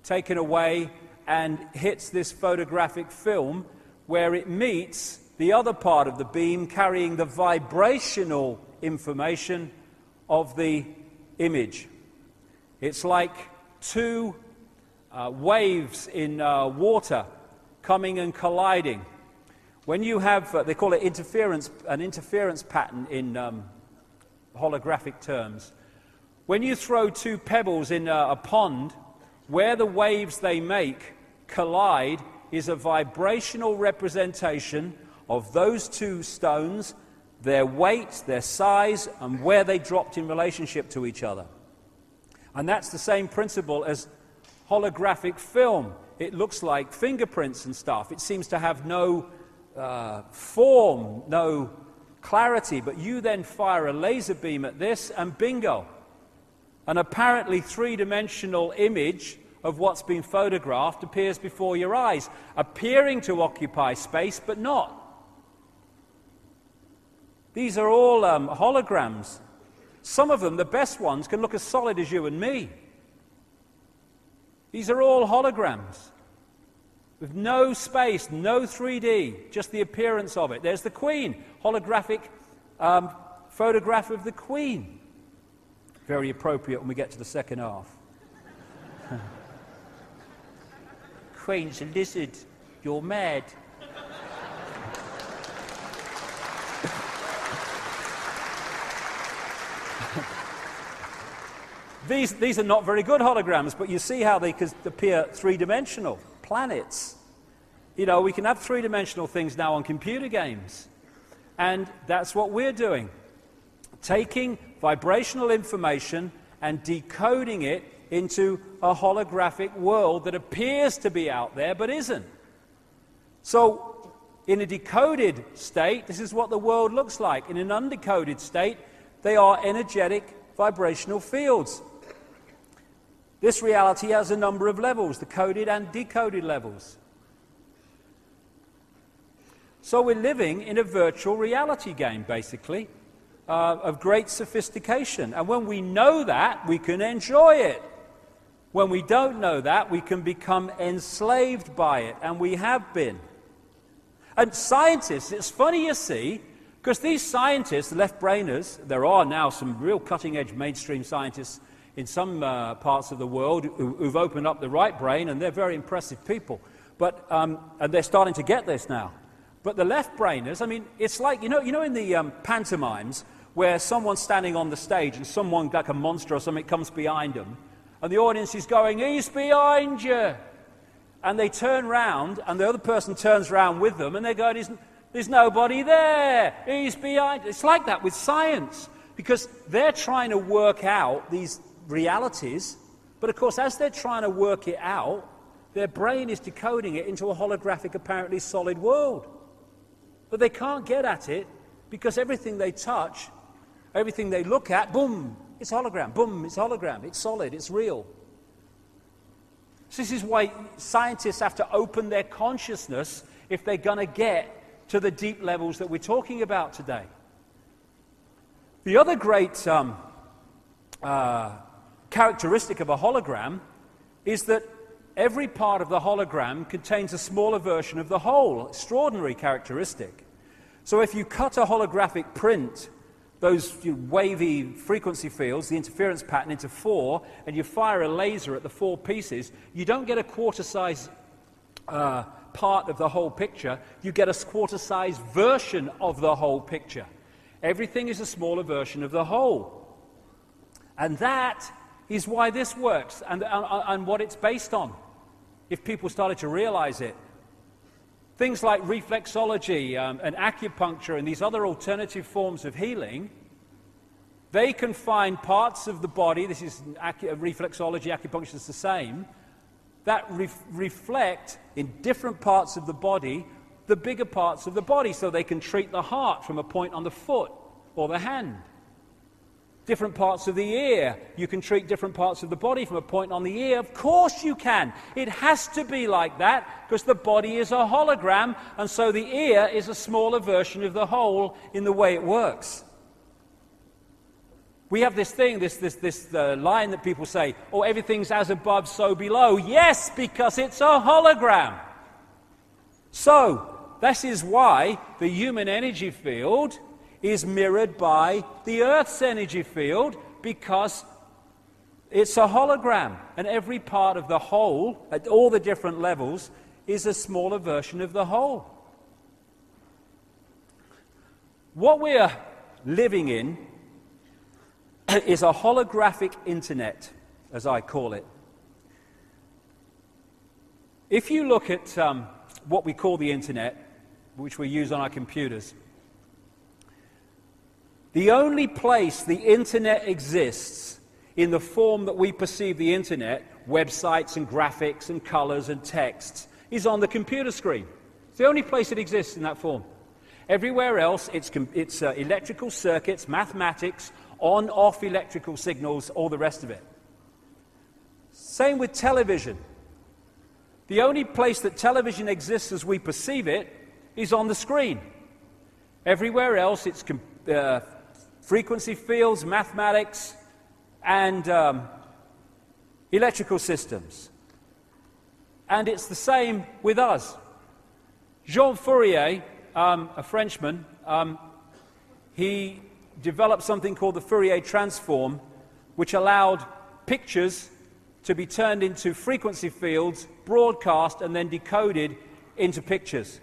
Speaker 1: taken away and hits this photographic film, where it meets the other part of the beam carrying the vibrational information of the image. It's like two waves in water coming and colliding. When you have, they call it an interference pattern in holographic terms. When you throw two pebbles in a pond, where the waves they make collide is a vibrational representation of those two stones, their weight, their size, and where they dropped in relationship to each other. And that's the same principle as holographic film. It looks like fingerprints and stuff. It seems to have no form, no clarity, but you then fire a laser beam at this and bingo. An apparently three-dimensional image of what's been photographed appears before your eyes, appearing to occupy space, but not. These are all holograms. Some of them, the best ones, can look as solid as you and me. These are all holograms, with no space, no 3D, just the appearance of it. There's the Queen, holographic photograph of the Queen. Very appropriate when we get to the second half. Queen's a lizard. You're mad. These are not very good holograms, but you see how they could appear three-dimensional. Planets. You know, we can have three-dimensional things now on computer games. And that's what we're doing. Taking vibrational information and decoding it into a holographic world that appears to be out there but isn't. So, in a decoded state, this is what the world looks like. In an undecoded state, they are energetic vibrational fields. This reality has a number of levels, the coded and decoded levels. So we're living in a virtual reality game, basically, of great sophistication. And when we know that, we can enjoy it. When we don't know that, we can become enslaved by it, and we have been. And scientists, it's funny you see, because these scientists, the left-brainers, there are now some real cutting-edge mainstream scientists in some parts of the world who've opened up the right brain, and they're very impressive people. But and they're starting to get this now. But the left-brainers, I mean, it's like, you know in the pantomimes where someone's standing on the stage and someone, like a monster or something, comes behind them, and the audience is going, "He's behind you!" And they turn round, and the other person turns round with them, and they're going, "There's nobody there! He's behind." It's like that with science, because they're trying to work out these realities, but of course, as they're trying to work it out, their brain is decoding it into a holographic, apparently solid world. But they can't get at it because everything they touch, everything they look at, boom, it's hologram, boom, it's hologram, it's solid, it's real. So this is why scientists have to open their consciousness if they're going to get to the deep levels that we're talking about today. The other great characteristic of a hologram is that every part of the hologram contains a smaller version of the whole. Extraordinary characteristic. So if you cut a holographic print those wavy frequency fields, the interference pattern, into 4, and you fire a laser at the 4 pieces, you don't get a quarter-size part of the whole picture. You get a quarter-size version of the whole picture. Everything is a smaller version of the whole. And that is why this works and what it's based on, if people started to realize it. Things like reflexology and acupuncture and these other alternative forms of healing, they can find parts of the body, this is reflexology, acupuncture is the same, that reflect in different parts of the body the bigger parts of the body, so they can treat the heart from a point on the foot or the hand. Different parts of the ear, you can treat different parts of the body from a point on the ear. Of course you can. It has to be like that because the body is a hologram, and so the ear is a smaller version of the whole in the way it works. We have this thing, this line that people say, oh, everything's as above, so below. Yes, because it's a hologram. So, this is why the human energy field is mirrored by the Earth's energy field, because it's a hologram, and every part of the whole, at all the different levels, is a smaller version of the whole. What we're living in is a holographic internet, as I call it. If you look at what we call the internet, which we use on our computers, the only place the internet exists in the form that we perceive the internet, websites and graphics and colors and texts, is on the computer screen. It's the only place it exists in that form. Everywhere else, it's electrical circuits, mathematics, on-off electrical signals, all the rest of it. Same with television. The only place that television exists as we perceive it is on the screen. Everywhere else, it's frequency fields, mathematics, and electrical systems. And it's the same with us. Jean Fourier, a Frenchman, he developed something called the Fourier transform, which allowed pictures to be turned into frequency fields, broadcast, and then decoded into pictures.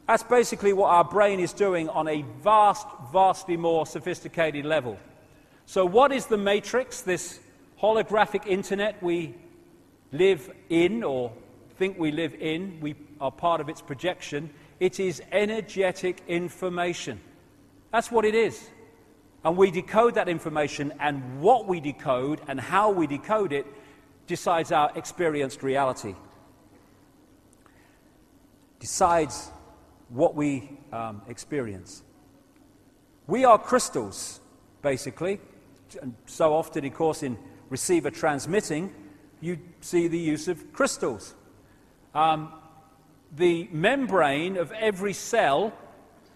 Speaker 1: That's basically what our brain is doing on a vastly more sophisticated level. So what is the matrix, this holographic internet we live in or think we live in? We are part of its projection. It is energetic information. That's what it is. And we decode that information, and what we decode and how we decode it decides our experienced reality. Decides what we experience. We are crystals, basically. And so often, of course, in receiver transmitting, you see the use of crystals. The membrane of every cell,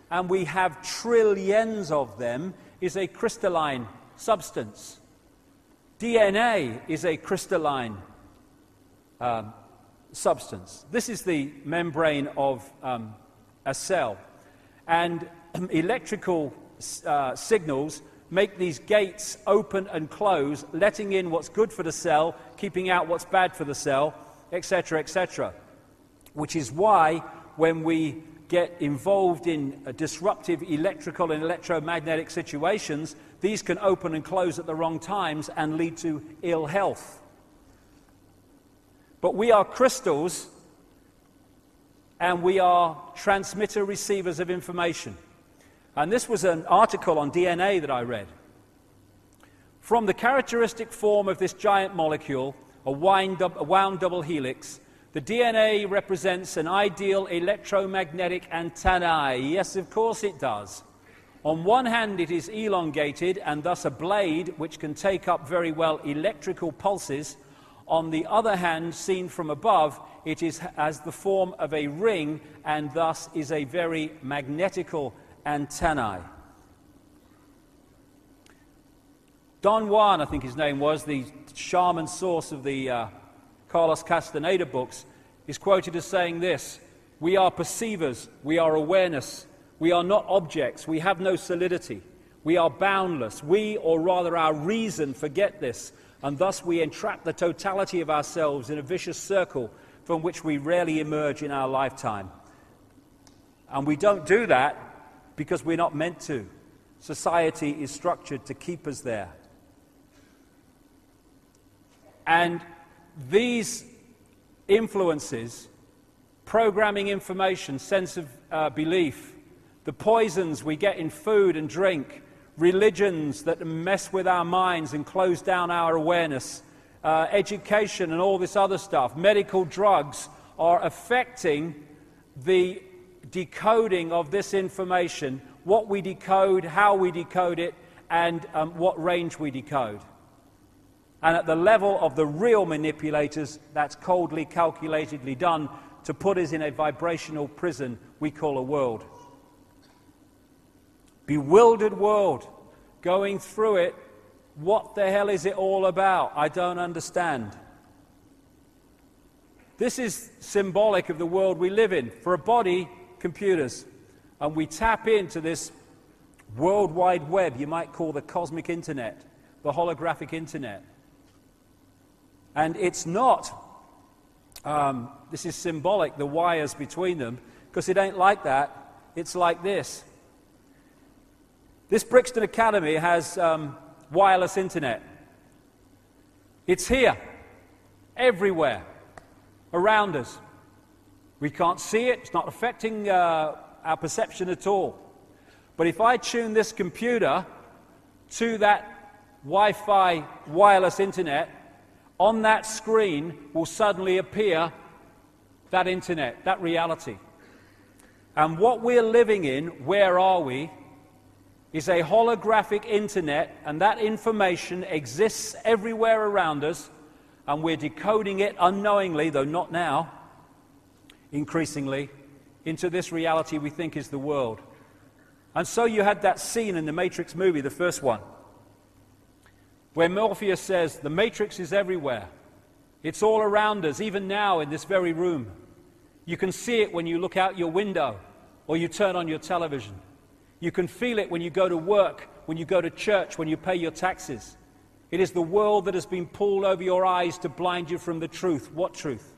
Speaker 1: and we have trillions of them, is a crystalline substance. DNA is a crystalline substance. This is the membrane of a cell. And electrical signals make these gates open and close, letting in what's good for the cell, keeping out what's bad for the cell, etc., etc. Which is why when we get involved in disruptive electrical and electromagnetic situations, these can open and close at the wrong times and lead to ill health. But we are crystals, and we are transmitter-receivers of information. And this was an article on DNA that I read. From the characteristic form of this giant molecule, a wound double helix, the DNA represents an ideal electromagnetic antennae. Yes, of course it does. On one hand, it is elongated and thus a blade which can take up very well electrical pulses. On the other hand, seen from above, it has the form of a ring and thus is a very magnetical antennae. Don Juan, I think his name was, the shaman source of the Carlos Castaneda books, is quoted as saying this: "We are perceivers, we are awareness, we are not objects, we have no solidity. We are boundless. We, or rather our reason, forget this, and thus we entrap the totality of ourselves in a vicious circle from which we rarely emerge in our lifetime. And we don't do that because we're not meant to. Society is structured to keep us there. And these influences, programming information, sense of belief, the poisons we get in food and drink, religions that mess with our minds and close down our awareness, education and all this other stuff, medical drugs are affecting the decoding of this information, what we decode, how we decode it, and what range we decode. And at the level of the real manipulators, that's coldly, calculatedly done to put us in a vibrational prison we call a world. Bewildered world, going through it. What the hell is it all about? I don't understand. This is symbolic of the world we live in. For a body, computers. And we tap into this World Wide Web, you might call the cosmic internet, the holographic internet. And it's not, this is symbolic, the wires between them, because it ain't like that. It's like this. This Brixton Academy has wireless internet. It's here, everywhere, around us. We can't see it, it's not affecting our perception at all. But if I tune this computer to that Wi-Fi wireless internet, on that screen will suddenly appear that internet, that reality. And what we're living in, where are we, is a holographic internet, and that information exists everywhere around us, and we're decoding it unknowingly, though not now, increasingly, into this reality we think is the world. And so you had that scene in the Matrix movie, the first one, where Morpheus says, the Matrix is everywhere. It's all around us, even now in this very room. You can see it when you look out your window or you turn on your television. You can feel it when you go to work, when you go to church, when you pay your taxes. It is the world that has been pulled over your eyes to blind you from the truth. What truth?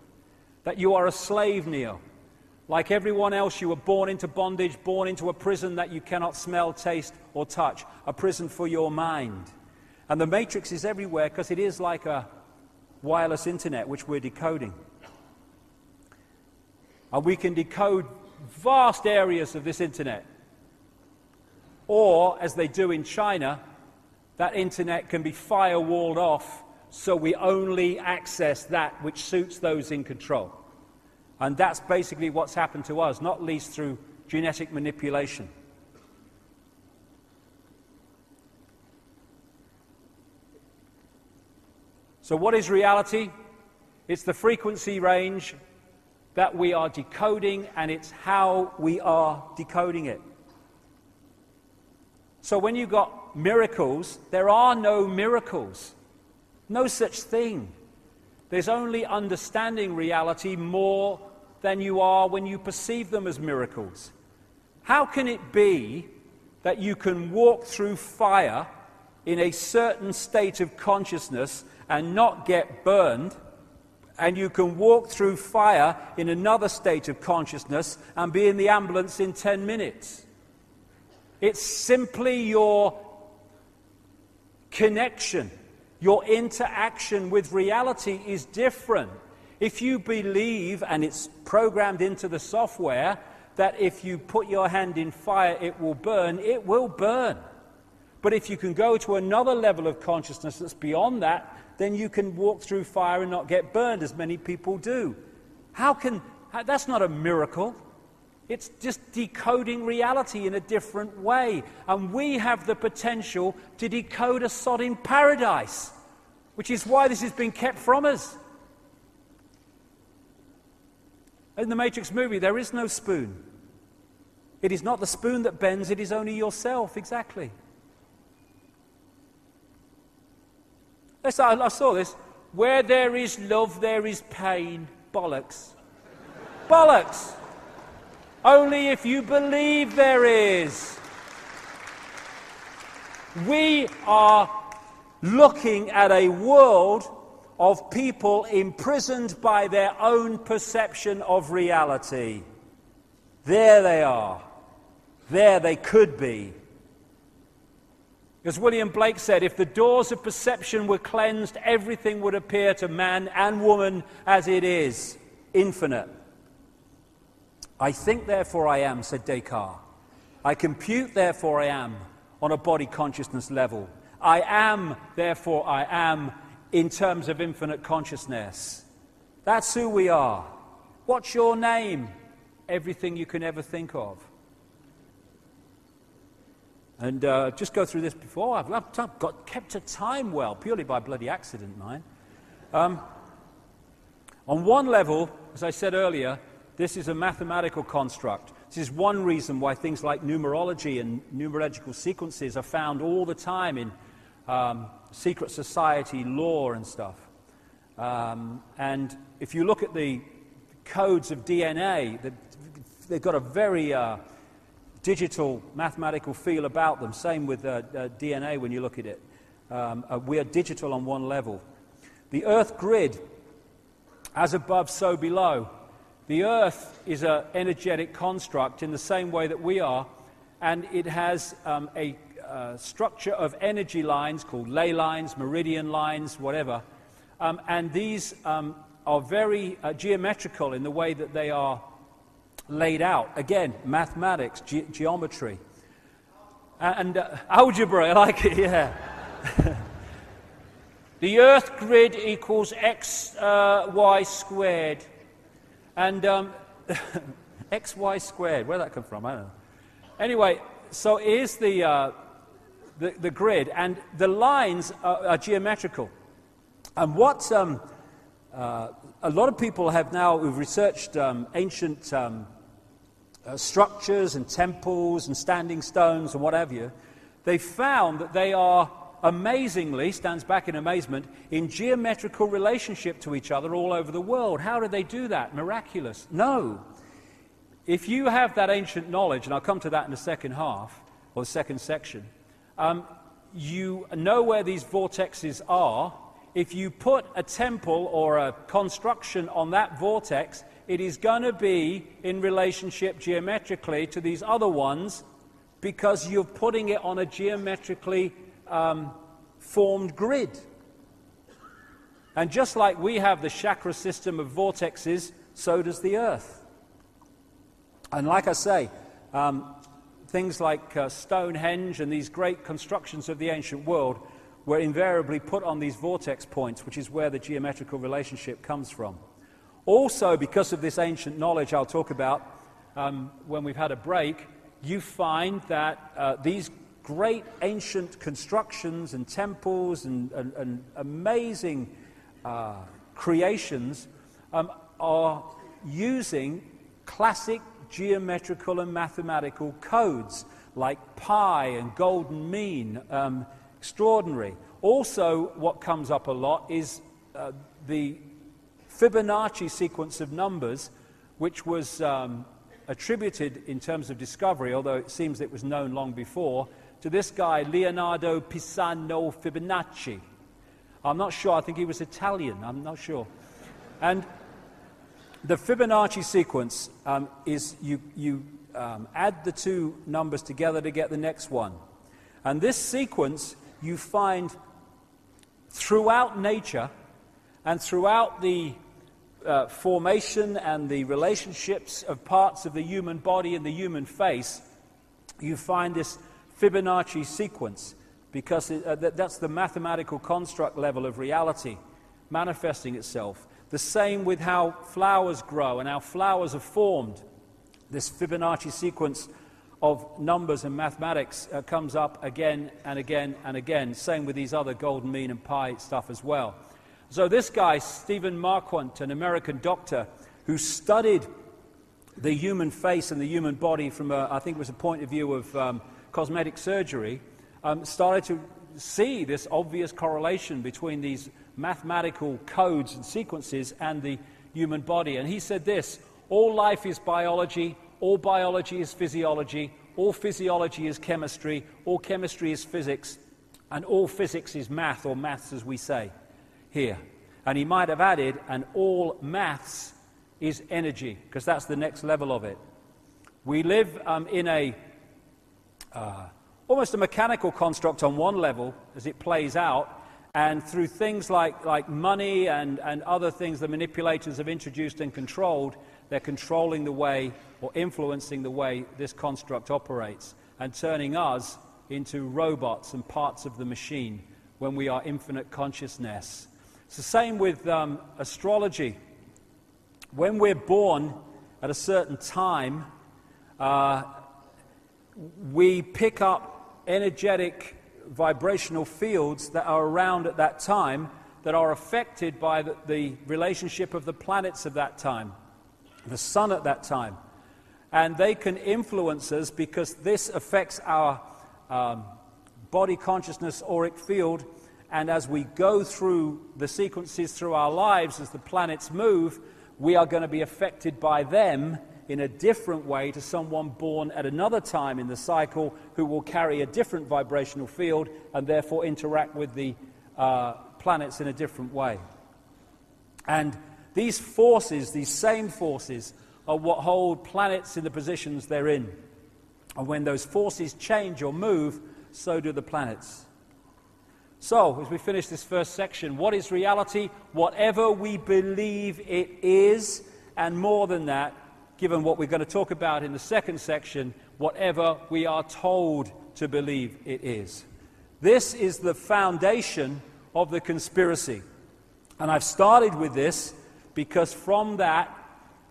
Speaker 1: That you are a slave, Neo. Like everyone else, you were born into bondage, born into a prison that you cannot smell, taste, or touch. A prison for your mind. And the Matrix is everywhere because it is like a wireless internet which we're decoding. And we can decode vast areas of this internet. Or, as they do in China, that internet can be firewalled off so we only access that which suits those in control. And that's basically what's happened to us, not least through genetic manipulation. So what is reality? It's the frequency range that we are decoding, and it's how we are decoding it. So when you've got miracles, there are no miracles. No such thing. There's only understanding reality more than you are when you perceive them as miracles. How can it be that you can walk through fire in a certain state of consciousness and not get burned, and you can walk through fire in another state of consciousness and be in the ambulance in 10 minutes? It's simply your connection, your interaction with reality is different. If you believe, and it's programmed into the software, that if you put your hand in fire it will burn, it will burn. But if you can go to another level of consciousness that's beyond that, then you can walk through fire and not get burned, as many people do. That's not a miracle. It's just decoding reality in a different way. And we have the potential to decode a sodding paradise, which is why this has been kept from us. In the Matrix movie, there is no spoon. It is not the spoon that bends, it is only yourself, exactly. I saw this. Where there is love, there is pain. Bollocks. Bollocks. Only if you believe there is. We are looking at a world of people imprisoned by their own perception of reality. There they are. There they could be. As William Blake said, if the doors of perception were cleansed, everything would appear to man and woman as it is, infinite. I think, therefore I am, said Descartes. I compute, therefore I am, on a body consciousness level. I am, therefore I am, in terms of infinite consciousness. That's who we are. What's your name? Everything you can ever think of. And just go through this before. I've kept to time well, purely by bloody accident, mine. On one level, as I said earlier, this is a mathematical construct. This is one reason why things like numerology and numerological sequences are found all the time in secret society law and stuff. And if you look at the codes of DNA, they've got a very digital mathematical feel about them. Same with DNA when you look at it. We are digital on one level. The Earth grid, as above, so below. The Earth is an energetic construct in the same way that we are, and it has a structure of energy lines called ley lines, meridian lines, whatever. And these are very geometrical in the way that they are laid out. Again, mathematics, geometry. And algebra, I like it, yeah. The Earth grid equals x, y squared. And xy squared, where did that come from? I don't know. Anyway, so here's the grid, and the lines are geometrical. And what a lot of people have now, who've researched ancient structures and temples and standing stones and what have you, they found that they are amazingly, stands back in amazement, in geometrical relationship to each other all over the world. How did they do that? Miraculous? No. If you have that ancient knowledge, and I'll come to that in the second half, or the second section, you know where these vortexes are. If you put a temple or a construction on that vortex, it is going to be in relationship geometrically to these other ones because you're putting it on a geometrically formed grid. And just like we have the chakra system of vortexes, so does the Earth. And like I say, things like Stonehenge and these great constructions of the ancient world were invariably put on these vortex points, which is where the geometrical relationship comes from. Also, because of this ancient knowledge I'll talk about when we've had a break, you find that these great ancient constructions and temples and amazing creations are using classic geometrical and mathematical codes like pi and golden mean. Extraordinary. Also, what comes up a lot is the Fibonacci sequence of numbers, which was attributed in terms of discovery, although it seems it was known long before, to this guy, Leonardo Pisano Fibonacci. I'm not sure. I think he was Italian. I'm not sure. And the Fibonacci sequence is you add the two numbers together to get the next one. And this sequence you find throughout nature and throughout the formation and the relationships of parts of the human body and the human face. You find this Fibonacci sequence because that's the mathematical construct level of reality manifesting itself. The same with how flowers grow and how flowers are formed. This Fibonacci sequence of numbers and mathematics comes up again and again and again. Same with these other golden mean and pi stuff as well. So this guy, Stephen Marquardt, an American doctor who studied the human face and the human body from, I think it was a point of view of cosmetic surgery, started to see this obvious correlation between these mathematical codes and sequences and the human body. And he said this: all life is biology, all biology is physiology, all physiology is chemistry, all chemistry is physics, And all physics is math, or maths as we say here. And he might have added, and all maths is energy, because that's the next level of it. We live in a almost a mechanical construct on one level as it plays out, and through things like money and other things the manipulators have introduced and controlled, they're controlling the way or influencing the way this construct operates and turning us into robots and parts of the machine when we are infinite consciousness. It's the same with astrology. When we're born at a certain time, we pick up energetic vibrational fields that are around at that time that are affected by the relationship of the planets of that time, the sun at that time. And they can influence us because this affects our body consciousness auric field, and as we go through the sequences through our lives, as the planets move, we are going to be affected by them in a different way to someone born at another time in the cycle who will carry a different vibrational field and therefore interact with the planets in a different way. And these forces, these same forces, are what hold planets in the positions they're in. And when those forces change or move, so do the planets. So, as we finish this first section, what is reality? Whatever we believe it is, and more than that, given what we're going to talk about in the second section, whatever we are told to believe it is. This is the foundation of the conspiracy. And I've started with this because from that,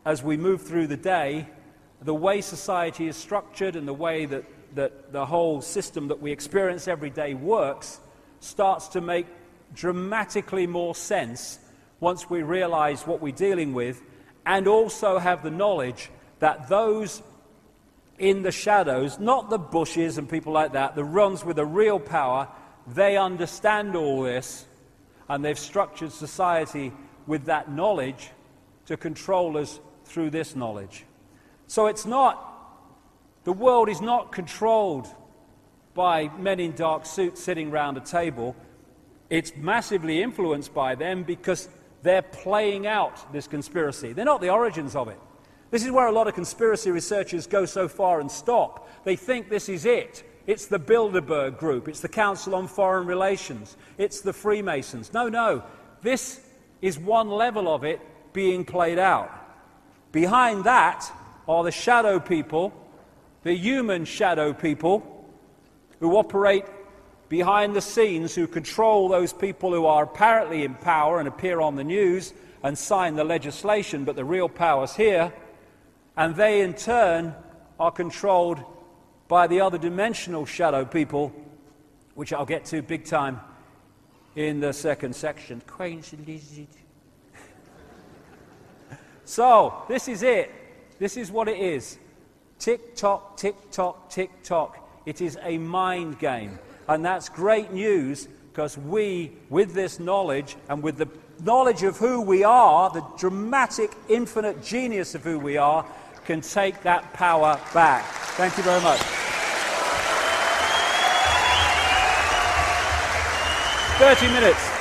Speaker 1: as we move through the day, the way society is structured and the way that the whole system that we experience every day works starts to make dramatically more sense once we realize what we're dealing with, and also have the knowledge that those in the shadows, not the bushes and people like that, the ones with the real power, they understand all this, and they've structured society with that knowledge to control us through this knowledge. So the world is not controlled by men in dark suits sitting round a table. It's massively influenced by them because they're playing out this conspiracy. They're not the origins of it. This is where a lot of conspiracy researchers go so far and stop. They think this is it. It's the Bilderberg Group. It's the Council on Foreign Relations. It's the Freemasons. No. This is one level of it being played out. Behind that are the shadow people, the human shadow people, who operate behind the scenes, who control those people who are apparently in power and appear on the news and sign the legislation, but the real power's here, and they in turn are controlled by the other dimensional shadow people, which I'll get to big time in the second section. So, this is it. This is what it is. Tick-tock, tick-tock, tick-tock. It is a mind game. And that's great news, because we, with this knowledge, and with the knowledge of who we are, the dramatic, infinite genius of who we are, can take that power back. Thank you very much. 30 minutes.